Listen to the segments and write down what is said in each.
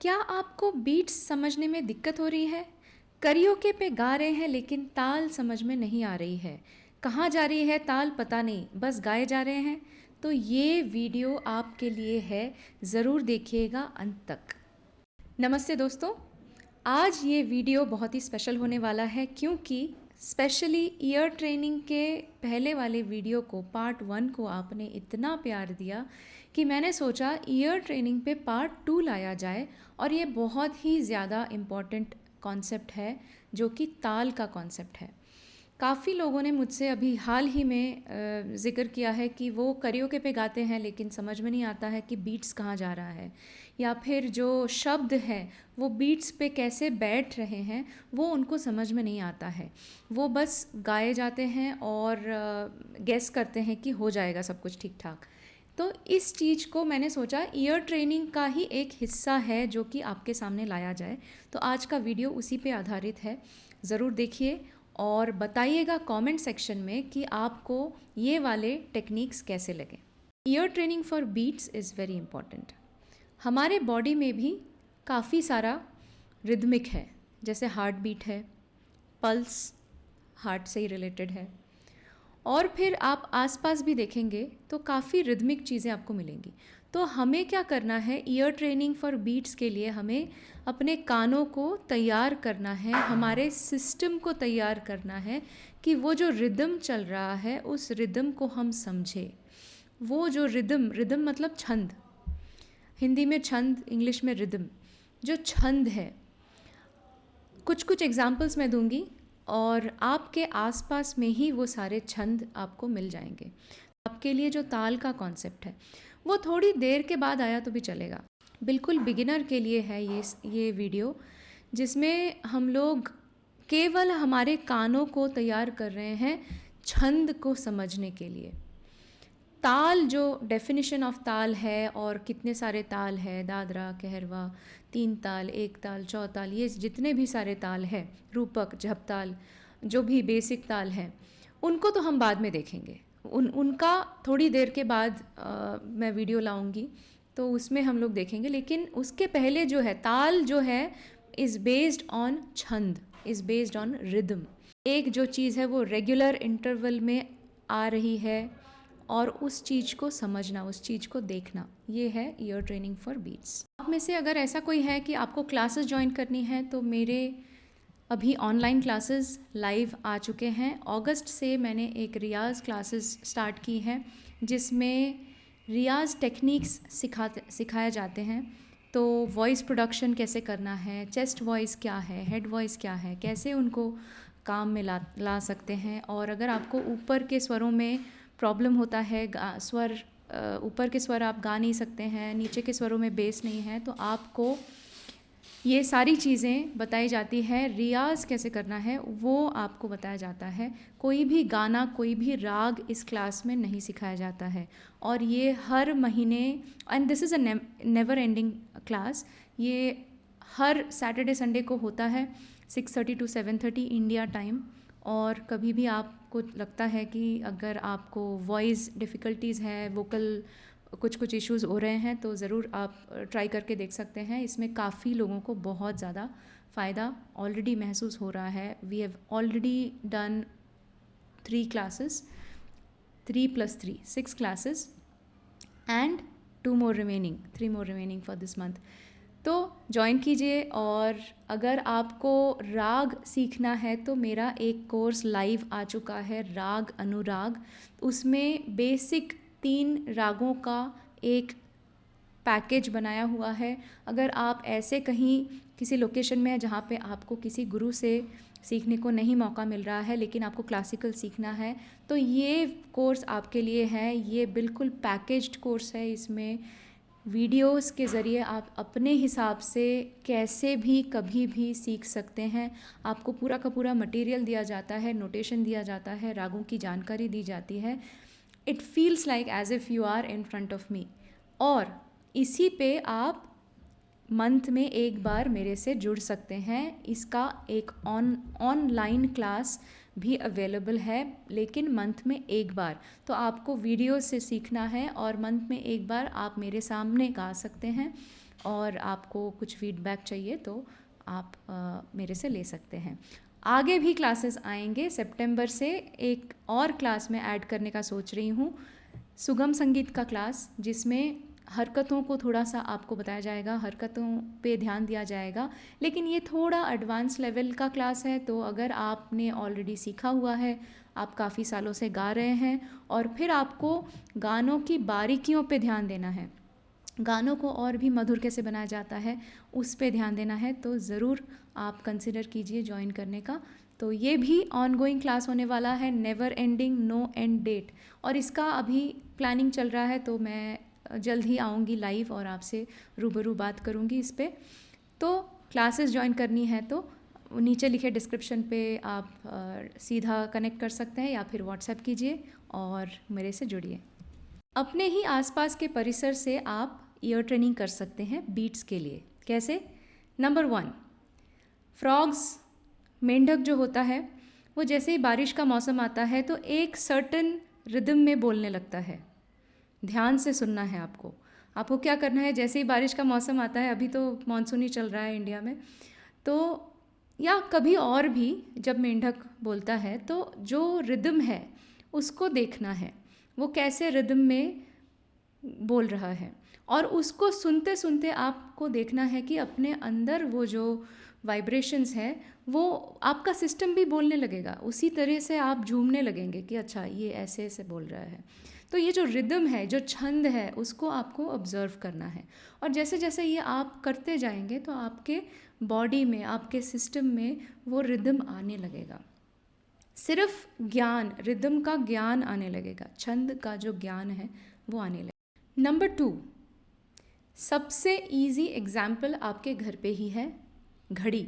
क्या आपको बीट्स समझने में दिक्कत हो रही है? करियोके पे गा रहे हैं लेकिन ताल समझ में नहीं आ रही है। कहाँ जा रही है ताल पता नहीं, बस गाए जा रहे हैं। तो ये वीडियो आपके लिए है, ज़रूर देखिएगा अंत तक। नमस्ते दोस्तों, आज ये वीडियो बहुत ही स्पेशल होने वाला है क्योंकि स्पेशली ईयर ट्रेनिंग के पहले वाले वीडियो को पार्ट 1 को आपने इतना प्यार दिया कि मैंने सोचा ईयर ट्रेनिंग पे पार्ट 2 लाया जाए। और ये बहुत ही ज़्यादा इम्पॉर्टेंट कॉन्सेप्ट है जो कि ताल का कॉन्सेप्ट है। काफ़ी लोगों ने मुझसे अभी हाल ही में ज़िक्र किया है कि वो करियोके पे गाते हैं लेकिन समझ में नहीं आता है कि बीट्स कहाँ जा रहा है, या फिर जो शब्द है वो बीट्स पे कैसे बैठ रहे हैं वो उनको समझ में नहीं आता है। वो बस गाए जाते हैं और गेस करते हैं कि हो जाएगा सब कुछ ठीक ठाक। तो इस चीज़ को मैंने सोचा ईयर ट्रेनिंग का ही एक हिस्सा है जो कि आपके सामने लाया जाए। तो आज का वीडियो उसी पे आधारित है, ज़रूर देखिए और बताइएगा कमेंट सेक्शन में कि आपको ये वाले टेक्निक्स कैसे लगे। Ear training for beats is very important. हमारे बॉडी में भी काफ़ी सारा रिदमिक है, जैसे हार्ट बीट है, पल्स हार्ट से ही रिलेटेड है, और फिर आप आसपास भी देखेंगे तो काफ़ी रिदमिक चीज़ें आपको मिलेंगी। तो हमें क्या करना है, ईयर ट्रेनिंग फॉर बीट्स के लिए हमें अपने कानों को तैयार करना है, हमारे सिस्टम को तैयार करना है कि वो जो रिदम चल रहा है उस रिदम को हम समझें। वो जो रिदम मतलब छंद, हिंदी में छंद, इंग्लिश में रिदम, जो छंद है। कुछ कुछ एग्जाम्पल्स मैं दूंगी और आपके आसपास में ही वो सारे छंद आपको मिल जाएंगे। आपके लिए जो ताल का कॉन्सेप्ट है वो थोड़ी देर के बाद आया तो भी चलेगा। बिल्कुल बिगिनर के लिए है ये वीडियो, जिसमें हम लोग केवल हमारे कानों को तैयार कर रहे हैं छंद को समझने के लिए। ताल, जो डेफिनेशन ऑफ ताल है और कितने सारे ताल है, दादरा, कहरवा, तीन ताल, एक ताल, चौताल, ये जितने भी सारे ताल हैं, रूपक, झपताल, जो भी बेसिक ताल हैं, उनको तो हम बाद में देखेंगे। उनका थोड़ी देर के बाद मैं वीडियो लाऊंगी तो उसमें हम लोग देखेंगे। लेकिन उसके पहले जो है ताल, जो है इज़ बेस्ड ऑन छंद, इज़ बेस्ड ऑन रिदम। एक जो चीज़ है वो रेगुलर इंटरवल में आ रही है और उस चीज़ को समझना, उस चीज़ को देखना, ये है ईयर ट्रेनिंग फॉर बीट्स। आप में से अगर ऐसा कोई है कि आपको क्लासेस ज्वाइन करनी है तो मेरे अभी ऑनलाइन क्लासेस लाइव आ चुके हैं। अगस्त से मैंने एक रियाज़ क्लासेस स्टार्ट की है जिसमें रियाज़ टेक्निक्स सिखाए जाते हैं। तो वॉइस प्रोडक्शन कैसे करना है, चेस्ट वॉइस क्या है, हेड वॉइस क्या है, कैसे उनको काम में ला सकते हैं। और अगर आपको ऊपर के स्वरों में प्रॉब्लम होता है, स्वर ऊपर के स्वर आप गा नहीं सकते हैं, नीचे के स्वरों में बेस नहीं है, तो आपको ये सारी चीज़ें बताई जाती है। रियाज़ कैसे करना है वो आपको बताया जाता है। कोई भी गाना, कोई भी राग इस क्लास में नहीं सिखाया जाता है। और ये हर महीने, and this is a never ending class, ये हर सैटरडे संडे को होता है 6:30 to 7:30 इंडिया टाइम। और कभी भी आपको लगता है कि अगर आपको वॉइस डिफ़िकल्टीज़ है, वोकल कुछ इश्यूज़ हो रहे हैं, तो ज़रूर आप ट्राई करके देख सकते हैं। इसमें काफ़ी लोगों को बहुत ज़्यादा फ़ायदा ऑलरेडी महसूस हो रहा है। We have already done 3 classes, 3 + 3 6 classes and 2 more remaining, 3 more remaining for this month. तो ज्वाइन कीजिए। और अगर आपको राग सीखना है तो मेरा एक कोर्स लाइव आ चुका है, राग अनुराग। उसमें बेसिक 3 रागों का एक पैकेज बनाया हुआ है। अगर आप ऐसे कहीं किसी लोकेशन में है जहाँ पे आपको किसी गुरु से सीखने को नहीं मौका मिल रहा है लेकिन आपको क्लासिकल सीखना है, तो ये कोर्स आपके लिए है। ये बिल्कुल पैकेज्ड कोर्स है। इसमें वीडियोस के ज़रिए आप अपने हिसाब से कैसे भी कभी भी सीख सकते हैं। आपको पूरा का पूरा मटेरियल दिया जाता है, नोटेशन दिया जाता है, रागों की जानकारी दी जाती है। It feels like as if you are in front of me. और इसी पे आप मंथ में एक बार मेरे से जुड़ सकते हैं। इसका एक ऑनलाइन क्लास भी अवेलेबल है, लेकिन मंथ में एक बार। तो आपको वीडियो से सीखना है और मंथ में एक बार आप मेरे सामने गा सकते हैं। और आपको कुछ फीडबैक चाहिए तो आप मेरे से ले सकते हैं। आगे भी क्लासेस आएंगे। सितंबर से एक और क्लास में ऐड करने का सोच रही हूँ, सुगम संगीत का क्लास, जिसमें हरकतों को थोड़ा सा आपको बताया जाएगा, हरकतों पे ध्यान दिया जाएगा। लेकिन ये थोड़ा एडवांस लेवल का क्लास है, तो अगर आपने ऑलरेडी सीखा हुआ है, आप काफ़ी सालों से गा रहे हैं और फिर आपको गानों की बारीकियों पे ध्यान देना है, गानों को और भी मधुर कैसे बनाया जाता है उस पे ध्यान देना है, तो ज़रूर आप कंसिडर कीजिए ज्वाइन करने का। तो ये भी ऑनगोइंग क्लास होने वाला है, never ending, no end date, और इसका अभी प्लानिंग चल रहा है, तो मैं जल्द ही आऊँगी लाइव और आपसे रूबरू बात करूँगी इस पर। तो क्लासेस ज्वाइन करनी है तो नीचे लिखे डिस्क्रिप्शन पे आप सीधा कनेक्ट कर सकते हैं या फिर व्हाट्सएप कीजिए और मेरे से जुड़िए। अपने ही आसपास के परिसर से आप ईयर ट्रेनिंग कर सकते हैं बीट्स के लिए। कैसे? नंबर 1, फ्रॉग्स, मेंढक जो होता है वो जैसे ही बारिश का मौसम आता है तो एक सर्टन रिदम में बोलने लगता है। ध्यान से सुनना है आपको। आपको क्या करना है, जैसे ही बारिश का मौसम आता है, अभी तो मानसून ही चल रहा है इंडिया में, तो या कभी और भी जब मेंढक बोलता है तो जो रिदम है उसको देखना है, वो कैसे रिदम में बोल रहा है, और उसको सुनते सुनते आपको देखना है कि अपने अंदर वो जो वाइब्रेशंस है वो आपका सिस्टम भी बोलने लगेगा, उसी तरह से आप झूमने लगेंगे कि अच्छा ये ऐसे ऐसे बोल रहा है। तो ये जो रिदम है, जो छंद है, उसको आपको ऑब्जर्व करना है, और जैसे जैसे ये आप करते जाएंगे तो आपके बॉडी में, आपके सिस्टम में वो रिदम आने लगेगा। सिर्फ ज्ञान, रिदम का ज्ञान आने लगेगा, छंद का जो ज्ञान है वो आने लगेगा। नंबर 2, सबसे इजी एग्जाम्पल आपके घर पे ही है, घड़ी,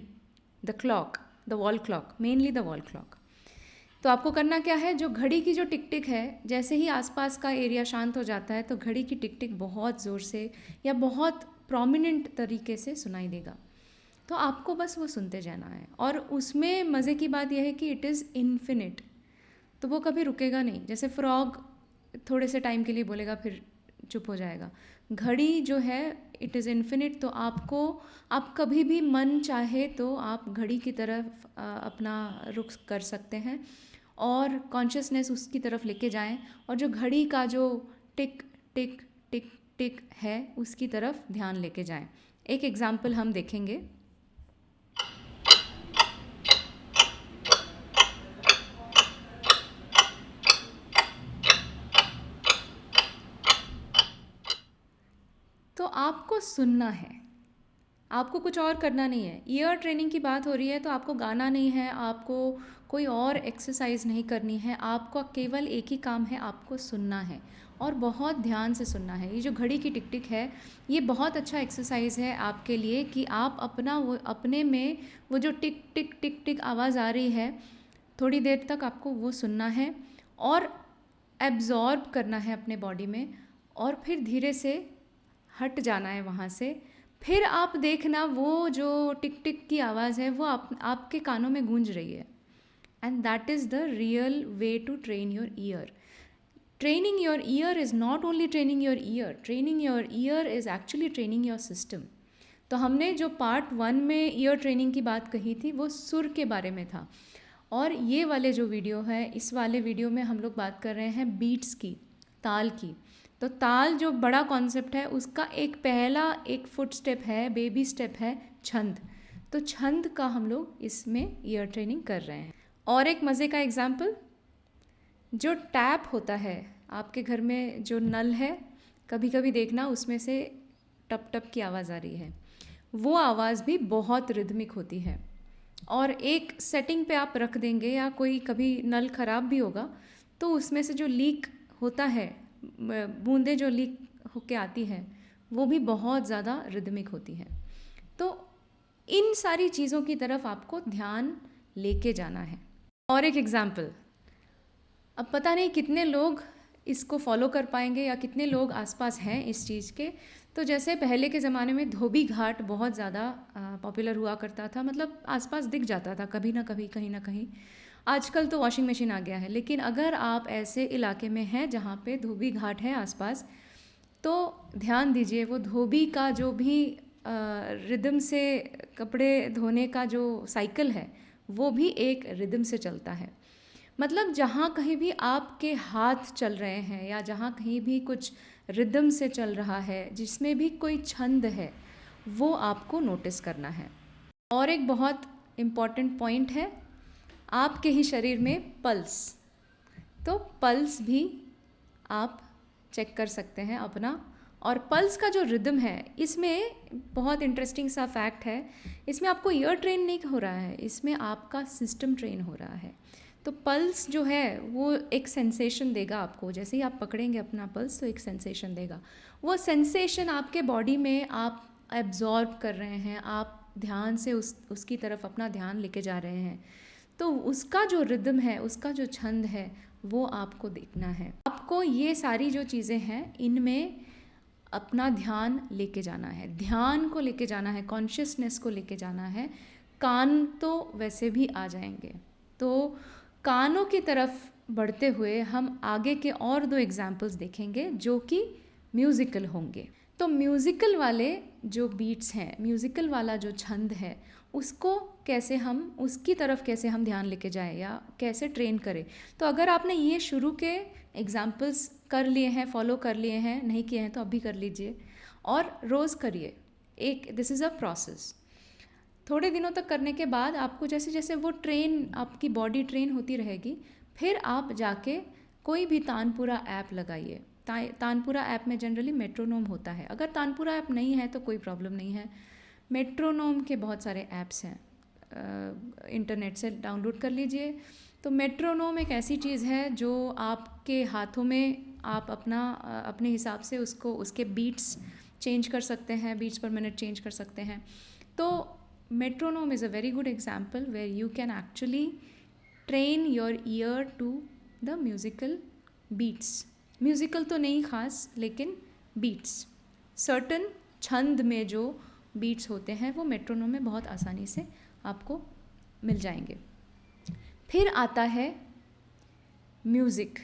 the clock, the wall clock, mainly the wall clock. तो आपको करना क्या है, जो घड़ी की जो टिक टिक है, जैसे ही आसपास का एरिया शांत हो जाता है तो घड़ी की टिक टिक बहुत ज़ोर से या बहुत प्रोमिनेंट तरीके से सुनाई देगा। तो आपको बस वो सुनते जाना है, और उसमें मज़े की बात यह है कि इट इज़ इन्फिनिट, तो वो कभी रुकेगा नहीं। जैसे फ्रॉग थोड़े से टाइम के लिए बोलेगा फिर चुप हो जाएगा, घड़ी जो है इट इज़ इन्फिनिट। तो आपको, आप कभी भी मन चाहे तो आप घड़ी की तरफ अपना रुख कर सकते हैं और कॉन्शियसनेस उसकी तरफ लेके जाएं, और जो घड़ी का जो टिक टिक टिक टिक है उसकी तरफ ध्यान लेके जाएं। एक एग्जाम्पल हम देखेंगे। तो आपको सुनना है, आपको कुछ और करना नहीं है। ईयर ट्रेनिंग की बात हो रही है तो आपको गाना नहीं है, आपको कोई और एक्सरसाइज नहीं करनी है, आपको केवल एक ही काम है, आपको सुनना है और बहुत ध्यान से सुनना है। ये जो घड़ी की टिक टिक है ये बहुत अच्छा एक्सरसाइज है आपके लिए कि आप अपना वो अपने में वो जो टिक टिक टिक टिक आवाज़ आ रही है, थोड़ी देर तक आपको वो सुनना है और एब्जॉर्ब करना है अपने बॉडी में, और फिर धीरे से हट जाना है वहाँ से। फिर आप देखना वो जो टिक टिक की आवाज़ है वो आपके कानों में गूंज रही है, and that is the real way to train your ear. Training your ear is not only training your ear, training your ear is actually training your system. तो हमने जो पार्ट 1 में ईयर ट्रेनिंग की बात कही थी वो सुर के बारे में था, और ये वाले जो वीडियो है, इस वाले वीडियो में हम लोग बात कर रहे हैं बीट्स की, ताल की। तो ताल जो बड़ा कॉन्सेप्ट है उसका एक पहला एक फुट स्टेप है, बेबी स्टेप है छंद। तो छंद का हम लोग इसमें ईयर ट्रेनिंग कर रहे हैं। और एक मज़े का एग्जाम्पल, जो टैप होता है आपके घर में, जो नल है, कभी कभी देखना उसमें से टप टप की आवाज़ आ रही है, वो आवाज़ भी बहुत रिदमिक होती है। और एक सेटिंग पे आप रख देंगे, या कोई कभी नल ख़राब भी होगा तो उसमें से जो लीक होता है, बूंदें जो लीक होके आती हैं, वो भी बहुत ज़्यादा रिदमिक होती हैं। तो इन सारी चीज़ों की तरफ आपको ध्यान लेके जाना है। और एक एग्जाम्पल, अब पता नहीं कितने लोग इसको फॉलो कर पाएंगे या कितने लोग आसपास हैं इस चीज़ के। तो जैसे पहले के ज़माने में धोबी घाट बहुत ज़्यादा पॉपुलर हुआ करता था, मतलब आसपास दिख जाता था कभी ना कभी, कहीं ना कहीं। आजकल तो वॉशिंग मशीन आ गया है, लेकिन अगर आप ऐसे इलाके में हैं जहाँ पे धोबी घाट है आसपास, तो ध्यान दीजिए, वो धोबी का जो भी रिदम से कपड़े धोने का जो साइकिल है, वो भी एक रिदम से चलता है। मतलब जहाँ कहीं भी आपके हाथ चल रहे हैं या जहाँ कहीं भी कुछ रिदम से चल रहा है, जिसमें भी कोई छंद है, वो आपको नोटिस करना है। और एक बहुत इम्पॉर्टेंट पॉइंट है आपके ही शरीर में पल्स। तो पल्स भी आप चेक कर सकते हैं अपना। और पल्स का जो रिदम है, इसमें बहुत इंटरेस्टिंग सा फैक्ट है, इसमें आपको ईयर ट्रेन नहीं हो रहा है, इसमें आपका सिस्टम ट्रेन हो रहा है। तो पल्स जो है वो एक सेंसेशन देगा आपको, जैसे ही आप पकड़ेंगे अपना पल्स तो एक सेंसेशन देगा। वो सेंसेशन आपके बॉडी में आप एब्जॉर्ब कर रहे हैं, आप ध्यान से उसकी तरफ अपना ध्यान लेके जा रहे हैं। तो उसका जो रिदम है, उसका जो छंद है, वो आपको देखना है। आपको ये सारी जो चीज़ें हैं, इनमें अपना ध्यान लेके जाना है, ध्यान को लेके जाना है, कॉन्शियसनेस को लेके जाना है। कान तो वैसे भी आ जाएंगे। तो कानों की तरफ बढ़ते हुए हम आगे के और 2 एग्जाम्पल्स देखेंगे जो कि म्यूज़िकल होंगे। तो म्यूज़िकल वाले जो बीट्स हैं, म्यूज़िकल वाला जो छंद है, उसको कैसे हम, उसकी तरफ कैसे हम ध्यान लेके जाएं या कैसे ट्रेन करें। तो अगर आपने ये शुरू के एग्जाम्पल्स कर लिए हैं, फॉलो कर लिए हैं, नहीं किए हैं तो अभी कर लीजिए और रोज़ करिए। This is a process. थोड़े दिनों तक करने के बाद आपको जैसे जैसे वो आपकी बॉडी ट्रेन होती रहेगी, फिर आप जाके कोई भी तानपुरा ऐप लगाइए। तानपुरा ऐप में जनरली मेट्रोनोम होता है। अगर तानपुरा ऐप नहीं है तो कोई प्रॉब्लम नहीं है, मेट्रोनोम के बहुत सारे ऐप्स हैं, इंटरनेट से डाउनलोड कर लीजिए। तो मेट्रोनोम एक ऐसी चीज़ है जो आपके हाथों में आप अपने हिसाब से उसके बीट्स चेंज कर सकते हैं, बीट्स पर मिनट चेंज कर सकते हैं। तो metronome is a very good example where you can actually train your ear to the musical beats. Musical तो नहीं खास, लेकिन बीट्स, सर्टन छंद में जो बीट्स होते हैं वो मेट्रोनोम में बहुत आसानी से आपको मिल जाएंगे। फिर आता है म्यूज़िक।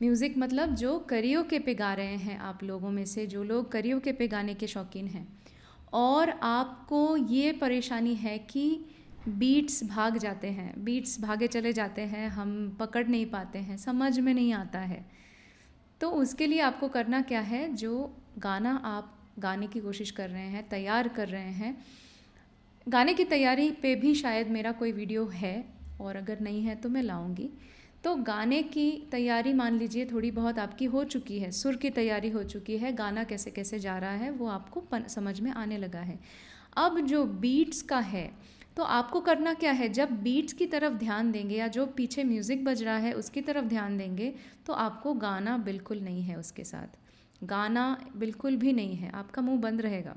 म्यूज़िक मतलब जो करियोके पे गा रहे हैं, आप लोगों में से जो लोग करियोके पे गाने के शौकीन हैं और आपको ये परेशानी है कि बीट्स भाग जाते हैं, बीट्स भागे चले जाते हैं, हम पकड़ नहीं पाते हैं, समझ में नहीं आता है। तो उसके लिए आपको करना क्या है, जो गाना आप गाने की कोशिश कर रहे हैं, तैयार कर रहे हैं, गाने की तैयारी पे भी शायद मेरा कोई वीडियो है, और अगर नहीं है तो मैं लाऊंगी। तो गाने की तैयारी मान लीजिए थोड़ी बहुत आपकी हो चुकी है, सुर की तैयारी हो चुकी है, गाना कैसे कैसे जा रहा है वो आपको समझ में आने लगा है। अब जो बीट्स का है, तो आपको करना क्या है, जब बीट्स की तरफ ध्यान देंगे या जो पीछे म्यूज़िक बज रहा है उसकी तरफ ध्यान देंगे, तो आपको गाना बिल्कुल नहीं है, उसके साथ गाना बिल्कुल भी नहीं है, आपका मुंह बंद रहेगा।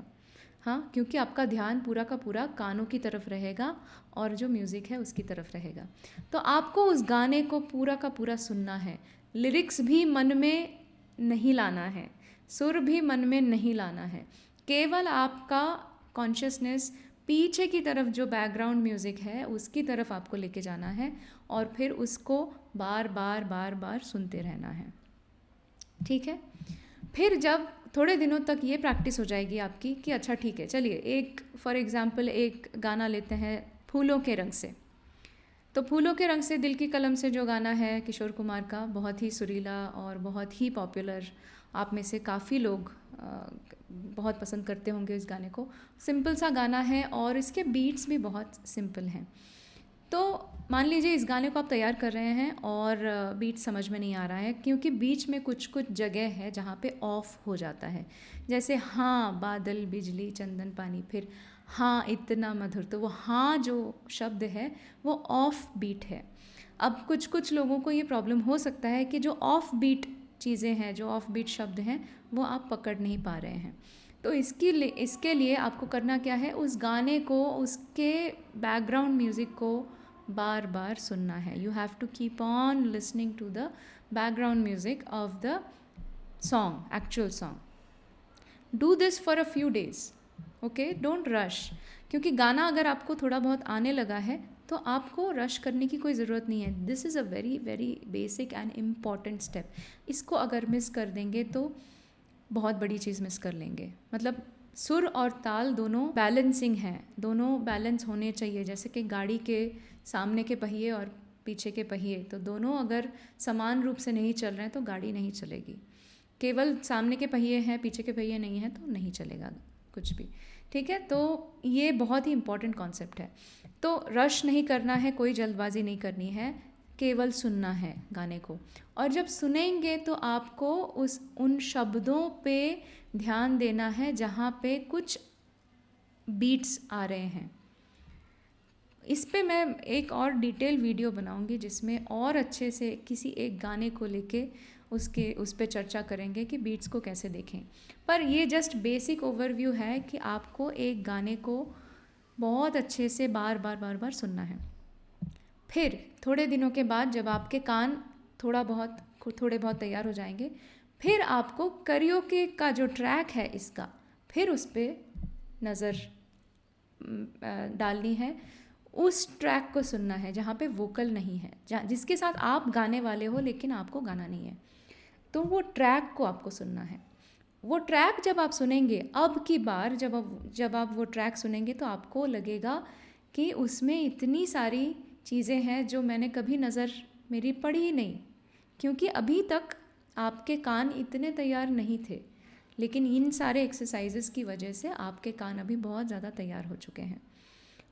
हाँ, क्योंकि आपका ध्यान पूरा का पूरा कानों की तरफ रहेगा और जो म्यूज़िक है उसकी तरफ रहेगा। तो आपको उस गाने को पूरा का पूरा सुनना है, लिरिक्स भी मन में नहीं लाना है, सुर भी मन में नहीं लाना है, केवल आपका कॉन्शियसनेस पीछे की तरफ जो बैकग्राउंड म्यूज़िक है उसकी तरफ आपको लेके जाना है और फिर उसको बार बार बार बार सुनते रहना है। ठीक है। फिर जब थोड़े दिनों तक ये प्रैक्टिस हो जाएगी आपकी कि अच्छा ठीक है, चलिए एक फॉर एग्ज़ाम्पल एक गाना लेते हैं, फूलों के रंग से। तो फूलों के रंग से, दिल की कलम से जो गाना है किशोर कुमार का, बहुत ही सुरीला और बहुत ही पॉपुलर, आप में से काफ़ी लोग बहुत पसंद करते होंगे इस गाने को। सिंपल सा गाना है और इसके बीट्स भी बहुत सिंपल हैं। तो मान लीजिए इस गाने को आप तैयार कर रहे हैं और बीट समझ में नहीं आ रहा है, क्योंकि बीच में कुछ कुछ जगह है जहाँ पे ऑफ हो जाता है, जैसे हाँ बादल बिजली चंदन पानी, फिर हाँ इतना मधुर, तो वो हाँ जो शब्द है वो ऑफ बीट है। अब कुछ कुछ लोगों को ये प्रॉब्लम हो सकता है कि जो ऑफ बीट चीज़ें हैं, जो ऑफ बीट शब्द हैं, वो आप पकड़ नहीं पा रहे हैं। तो इसके लिए आपको करना क्या है, उस गाने को, उसके बैकग्राउंड म्यूज़िक को बार बार सुनना है। You have to keep on listening to the background music of the song, actual song. Do this for a few days, okay, don't rush, क्योंकि गाना अगर आपको थोड़ा बहुत आने लगा है तो आपको रश करने की कोई ज़रूरत नहीं है। This is a very very basic and important step. इसको अगर मिस कर देंगे तो बहुत बड़ी चीज़ मिस कर लेंगे। मतलब सुर और ताल दोनों बैलेंसिंग हैं, दोनों बैलेंस होने चाहिए। जैसे कि गाड़ी के सामने के पहिए और पीछे के पहिए, तो दोनों अगर समान रूप से नहीं चल रहे हैं तो गाड़ी नहीं चलेगी। केवल सामने के पहिए हैं, पीछे के पहिए नहीं हैं तो नहीं चलेगा कुछ भी। ठीक है, तो ये बहुत ही इम्पॉर्टेंट कॉन्सेप्ट है। तो रश नहीं करना है, कोई जल्दबाजी नहीं करनी है, केवल सुनना है गाने को। और जब सुनेंगे तो आपको उन शब्दों पे ध्यान देना है जहाँ पे कुछ बीट्स आ रहे हैं। इस पे मैं एक और डिटेल वीडियो बनाऊंगी जिसमें और अच्छे से किसी एक गाने को लेके उस पे चर्चा करेंगे कि बीट्स को कैसे देखें। पर ये जस्ट बेसिक ओवरव्यू है कि आपको एक गाने को बहुत अच्छे से बार बार सुनना है। फिर थोड़े दिनों के बाद जब आपके कान थोड़े बहुत तैयार हो जाएंगे, फिर आपको करियोके का जो ट्रैक है इसका, फिर उस पर नज़र डालनी है। उस ट्रैक को सुनना है जहाँ पे वोकल नहीं है, जिसके साथ आप गाने वाले हो लेकिन आपको गाना नहीं है, तो वो ट्रैक को आपको सुनना है। वो ट्रैक जब आप सुनेंगे, अब की बार जब आप वो ट्रैक सुनेंगे तो आपको लगेगा कि उसमें इतनी सारी चीज़ें हैं जो मैंने कभी नज़र मेरी पड़ी ही नहीं, क्योंकि अभी तक आपके कान इतने तैयार नहीं थे। लेकिन इन सारे एक्सरसाइजेस की वजह से आपके कान अभी बहुत ज़्यादा तैयार हो चुके हैं,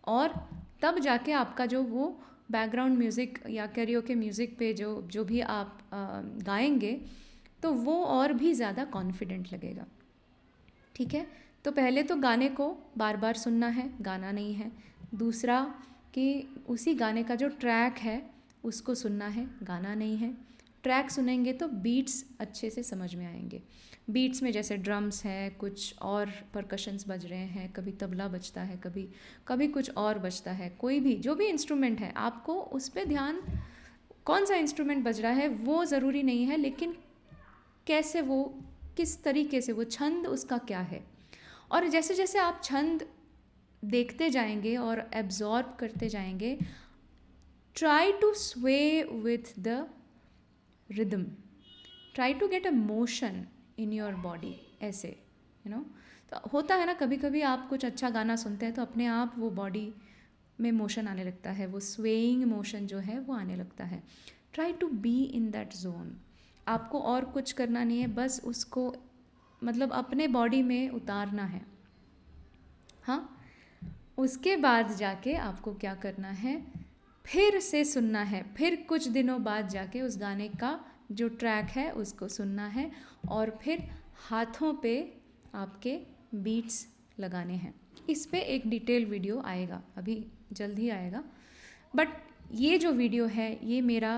और तब जाके आपका जो वो बैकग्राउंड म्यूज़िक या कैरियोके म्यूज़िक पे जो भी आप गाएंगे तो वो और भी ज़्यादा कॉन्फिडेंट लगेगा। ठीक है, तो पहले तो गाने को बार बार सुनना है, गाना नहीं है। दूसरा कि उसी गाने का जो ट्रैक है उसको सुनना है, गाना नहीं है। ट्रैक सुनेंगे तो बीट्स अच्छे से समझ में आएंगे। बीट्स में जैसे ड्रम्स है, कुछ और परकशंस बज रहे हैं, कभी तबला बजता है, कभी कुछ और बजता है, कोई भी जो भी इंस्ट्रूमेंट है आपको उस पर ध्यान, कौन सा इंस्ट्रूमेंट बज रहा है वो ज़रूरी नहीं है, लेकिन कैसे वो, किस तरीके से वो छंद उसका क्या है। और जैसे जैसे आप छंद देखते जाएंगे और एब्जॉर्ब करते जाएंगे, try to sway with the rhythm, try to get a motion in your body, ऐसे तो होता है ना, कभी कभी आप कुछ अच्छा गाना सुनते हैं तो अपने आप वो बॉडी में मोशन आने लगता है, वो स्वेइंग मोशन जो है वो आने लगता है। Try to be in that zone. आपको और कुछ करना नहीं है, बस उसको मतलब अपने बॉडी में उतारना है। हाँ, उसके बाद जाके आपको क्या करना है, फिर से सुनना है, फिर कुछ दिनों बाद जाके उस गाने का जो ट्रैक है उसको सुनना है, और फिर हाथों पे आपके बीट्स लगाने हैं। इस पे एक डिटेल वीडियो आएगा, अभी जल्द ही आएगा। बट ये जो वीडियो है ये मेरा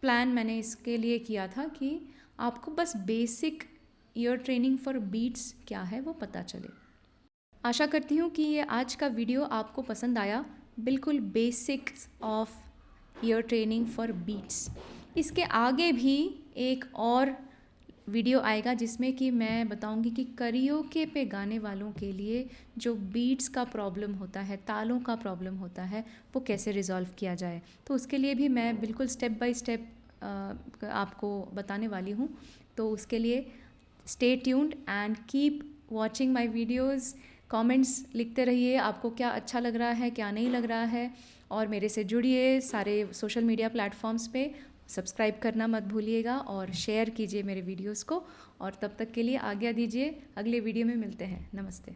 प्लान मैंने इसके लिए किया था कि आपको बस basic ear training for beats क्या है वो पता चले। आशा करती हूँ कि ये आज का वीडियो आपको पसंद आया, बिल्कुल basics of ear training for beats. इसके आगे भी एक और वीडियो आएगा जिसमें कि मैं बताऊंगी कि करियोके पे गाने वालों के लिए जो बीट्स का प्रॉब्लम होता है, तालों का प्रॉब्लम होता है, वो कैसे रिजॉल्व किया जाए। तो उसके लिए भी मैं बिल्कुल स्टेप बाय स्टेप आपको बताने वाली हूँ। तो उसके लिए stay tuned and keep watching my videos. Comments लिखते रहिए, आपको क्या अच्छा लग रहा है, क्या नहीं लग रहा है, और मेरे से जुड़िए सारे सोशल मीडिया प्लेटफॉर्म्स पे। सब्सक्राइब करना मत भूलिएगा और शेयर कीजिए मेरे वीडियोस को। और तब तक के लिए आज्ञा दीजिए, अगले वीडियो में मिलते हैं। नमस्ते।